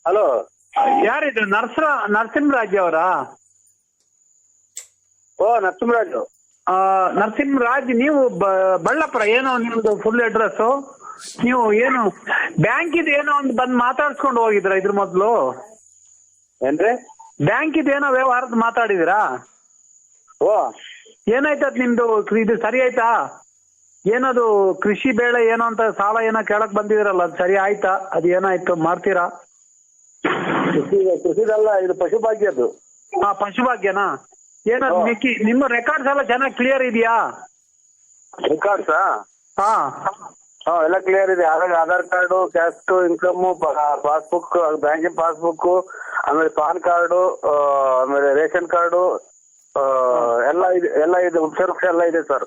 Hello, ಯಾರಿದ್ರು Narasimharaj ಅವರಾ? ಓ ನರಸಿಂಹರಾಜು. ನರಸಿಂಹರಾಜ್, ನೀವು ಬಳ್ಳಾಪುರ ಏನೋ ನಿಮ್ದು ಫುಲ್ ಅಡ್ರೆಸ್? ನೀವು ಏನು ಬ್ಯಾಂಕ್ ಇದು ಏನೋ ಒಂದು ಬಂದು ಮಾತಾಡ್ಸ್ಕೊಂಡು ಹೋಗಿದ್ರ ಇದ್ರ ಮೊದ್ಲು? ಏನ್ರಿ? ಬ್ಯಾಂಕ್ ಇದೇನೋ ವ್ಯವಹಾರದ ಮಾತಾಡಿದಿರಾ? ಓ ಏನಾಯ್ತದ ನಿಮ್ದು? ಇದು ಸರಿ ಆಯ್ತಾ? ಏನದು ಕೃಷಿ ಬೆಳೆ ಏನೋ ಅಂತ ಸಾಲ ಏನೋ ಕೇಳಕ್ ಬಂದಿದಿರಲ್ಲ, ಅದು ಸರಿ ಆಯ್ತಾ? ಅದು ಏನಾಯ್ತು, ಮಾಡ್ತೀರಾ? ಕೃಷಿದಲ್ಲ, ಇದು ಪಶುಭಾಗ್ಯದ್ದು. ಪಶುಭಾಗ್ಯನಾ? ಏನದು ನಿಮ್ಮ ರೆಕಾರ್ಡ್ಸ್ ಎಲ್ಲ ಚೆನ್ನಾಗಿ ಕ್ಲಿಯರ್ ಇದೆಯಾ? ರೆಕಾರ್ಡ್ಸಾ? ಹಾ ಎಲ್ಲ ಕ್ಲಿಯರ್ ಇದೆ. Aadhaar card, caste income, passbook, ಬ್ಯಾಂಕಿನ ಪಾಸ್ಬುಕ್, ಆಮೇಲೆ ಪಾನ್ ಕಾರ್ಡು, ಆಮೇಲೆ ರೇಷನ್ ಕಾರ್ಡು ಎಲ್ಲ ಇದೆ ಉಪಸರ್ಕ್ಷ ಎಲ್ಲ ಇದೆ ಸರ್.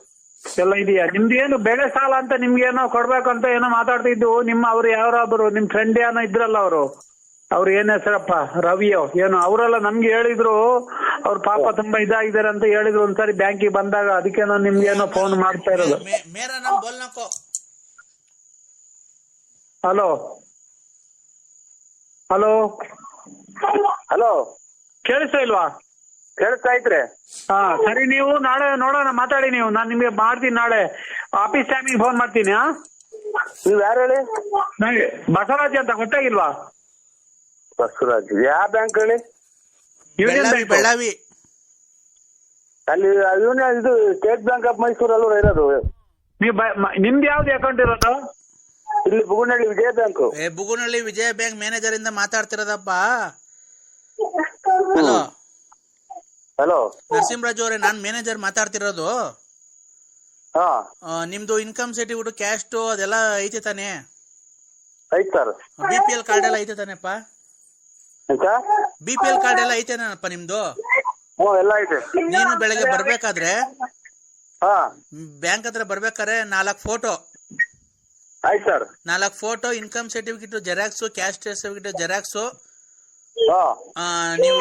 ಎಲ್ಲ ಇದೆಯಾ? ನಿಮ್ದು ಏನು ಬೆಳೆ ಸಾಲ ಅಂತ ನಿಮ್ಗೆ ಏನೋ ಕೊಡ್ಬೇಕು ಅಂತ ಏನೋ ಮಾತಾಡ್ತಿದ್ದು ಅವ್ರು ಯಾರೊಬ್ರು ನಿಮ್ ಫ್ರೆಂಡ್ ಏನೋ ಇದ್ರಲ್ಲ, ಅವ್ರು ಏನ್ ಹೆಸರಪ್ಪ, ರವಿಯೋ ಏನೋ, ಅವರೆಲ್ಲ ನಮ್ಗೆ ಹೇಳಿದ್ರು ಅವ್ರ ಪಾಪ ತುಂಬಾ ಇದಾಗಿದ್ದಾರೆ ಅಂತ ಹೇಳಿದ್ರು ಒಂದ್ಸರಿ ಬ್ಯಾಂಕಿಗೆ ಬಂದಾಗ. ಅದಕ್ಕೆ ನಾನು ನಿಮ್ಗೆ ಏನೋ ಫೋನ್ ಮಾಡ್ತಾ ಇರೋದು. ಹಲೋ ಹಲೋ ಹಲೋ, ಕೇಳಿಸ್ತಾ ಇಲ್ವಾ? ಕೇಳಿಸ್ತಾ ಐತ್ರಿ. ಸರಿ, ನೀವು ನಾಳೆ ನೋಡೋಣ, ಮಾತಾಡಿ ನೀವು. ನಾನು ನಿಮ್ಗೆ ಮಾಡ್ತೀನಿ ನಾಳೆ ಆಫೀಸ್ ಟೈಮಿಗೆ ಫೋನ್ ಮಾಡ್ತೀನಿ. ನೀವ್ ಯಾರು ಹೇಳಿ? ಬಸವರಾಜ್ ಅಂತ ಗೊತ್ತಾಗಿಲ್ವಾ? ಬಸವರಾಜ್ ಯಾವ ಬ್ಯಾಂಕ್ ಹೇಳಿ? Union bank Belagavi. ಅಲ್ಲಿ ಯೂನಿಯನ್ ಇದು ಸ್ಟೇಟ್ ಬ್ಯಾಂಕ್ ಆಫ್ ಮೈಸೂರಲ್ಲೂ ಇರೋದು. ನೀವು ನಿಮ್ದು ಯಾವ್ದು ಅಕೌಂಟ್ ಇರೋದು? ಇಲ್ಲಿ ಬುಗುನಹಳ್ಳಿ ವಿಜಯ ಬ್ಯಾಂಕ್. ಬುಗುನಹಳ್ಳಿ ವಿಜಯ ಬ್ಯಾಂಕ್ ಮ್ಯಾನೇಜರ್ ಇಂದ ಮಾತಾಡ್ತಿರೋದಪ್ಪ. ಹಲೋ ಹಲೋ, ನರಸಿಂಹರಾಜ್ ಅವರೇ, ನಾನ್ ಮ್ಯಾನೇಜರ್ ಮಾತಾಡ್ತಿರೋದು. ಹಾ, ನಿಮ್ದು ಇನ್ಕಮ್ ಸರ್ಟಿಫಿಕೇಟ್, ಕ್ಯಾಸ್ಟ್ ಅದೆಲ್ಲ ಐತೆ ತಾನೆ? ಐತ್ ಸರ್. BPL ಕಾರ್ಡ್ ಎಲ್ಲ ಐತೆ ತಾನೆಪ್ಪ? BPL ಕಾರ್ಡ್ ಎಲ್ಲ ಐತೆನಪ್ಪ ನಿಮ್ದು? ಎಲ್ಲ ಐತೆ. ನೀನು ಬೆಳಗ್ಗೆ ಬರ್ಬೇಕಾದ್ರೆ ಹಾ, ಬ್ಯಾಂಕ್ ಹತ್ರ ಬರ್ಬೇಕಾದ್ರೆ 4 ಫೋಟೋ. ಆಯ್ತು sir. 4 photo, income certificate xerox, caste certificate xerox, ನೀವು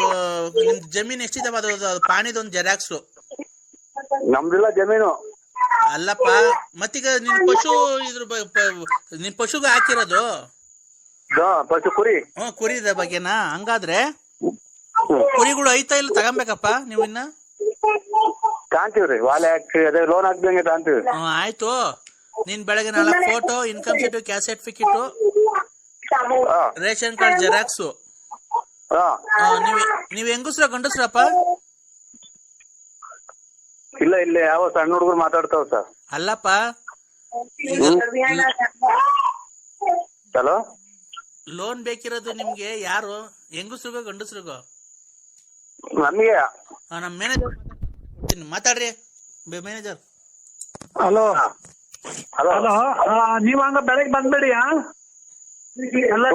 ನಿಮ್ ಜಮೀನ್ ಎಷ್ಟಿದಾವ ಅದು ಪಾಣಿದೊಂದು ಜೆರಾಕ್ಸ್. ನಮ್ದಿಲ್ಲ ಜಮೀನು. ಅಲ್ಲಪ್ಪ, ಮತ್ತೀಗ ನಿನ್ ಪಶುಗೆ ಹಾಕಿರೋದು ಪಶು ಕುರಿ. ಕುರಿದ ಬಗ್ಗೆನಾ? ಹಂಗಾದ್ರೆ ಕುರಿಗಳು ಐತಾ ಇಲ್ಲ ತಗೊಂಬೇಕಪ್ಪ ನೀವು ಇನ್ನ? ತಾಂತೀವ್ರಿ, ವಾಲೆ ಹಾಕಿ ಅದೇ ಲೋನ್ ಹಾಕ್ದಂಗೆ ತಾಂತೀವಿ. ಆಯ್ತು. ನೀನ್ ಬೆಳಗ್ಗೆ 4 photo, income certificate, caste certificate, ration card xerox. ನೀವ್ ಹೆಂಗಸ್ರ ಗಂಡಸ್ರಪ್ಪ? ಇಲ್ಲ, ಇಲ್ಲಿ ಯಾವ ಸಣ್ಣ ಹುಡುಗರು ಮಾತಾಡ್ತಾವ ಸರ್. ಅಲ್ಲಪ್ಪ, ಹಲೋ, ಲೋನ್ ಬೇಕಿರೋದು ನಿಮ್ಗೆ ಯಾರು, ಹೆಂಗಸ್ರಿಗೋ ಗಂಡಸ್ರಿಗೋ? ನಮ್ಗೆ. ನಮ್ ಮ್ಯಾನೇಜರ್ ಮಾತಾಡ್ರಿ, ಮ್ಯಾನೇಜರ್. ಹಲೋ ಹಲೋ, ನೀವು ಹಂಗ ಬೆಳಗ್ಗೆ ಬಂದ್ಬಿಡಿ. ಎಲ್ಲ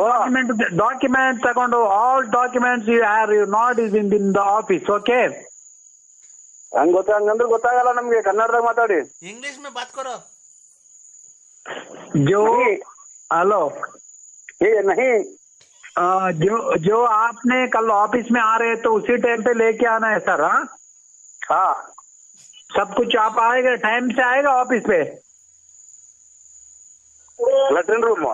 ಡಾಕ್ಯುಮೆಂಟ್ ತಗೊಂಡು, all documents you not is in the office. Okay, ಹಂಗಂದ್ರೆ ಗೊತ್ತಾಗಲ್ಲ ನಮ್ಗೆ. ಕನ್ನಡದಾಗ ಮಾತಾಡಿ. ಇಂಗ್ಲಿಷ್ में बात करो. हेलो, नहीं, जो आपने कल ऑफिस में आ रहे तो उसी टाइम पे लेके आना है सर. हाँ, सब कुछ आप आएगा, टाइम से आएगा ऑफिस पे. लेटरिन रूम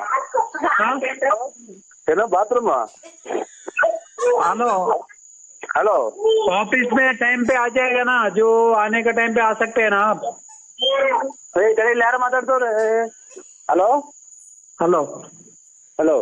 ಏನೋ ಬಾತ್ರೂಮ್. हेलो हेलो, ऑफिस में टाइम पे आ जाएगा ना? जो आने का टाइम पे आ सकते हैं ना आप? ಯಾರು ಮಾತಾಡ್ತವ್ರೆ? Hello hello hello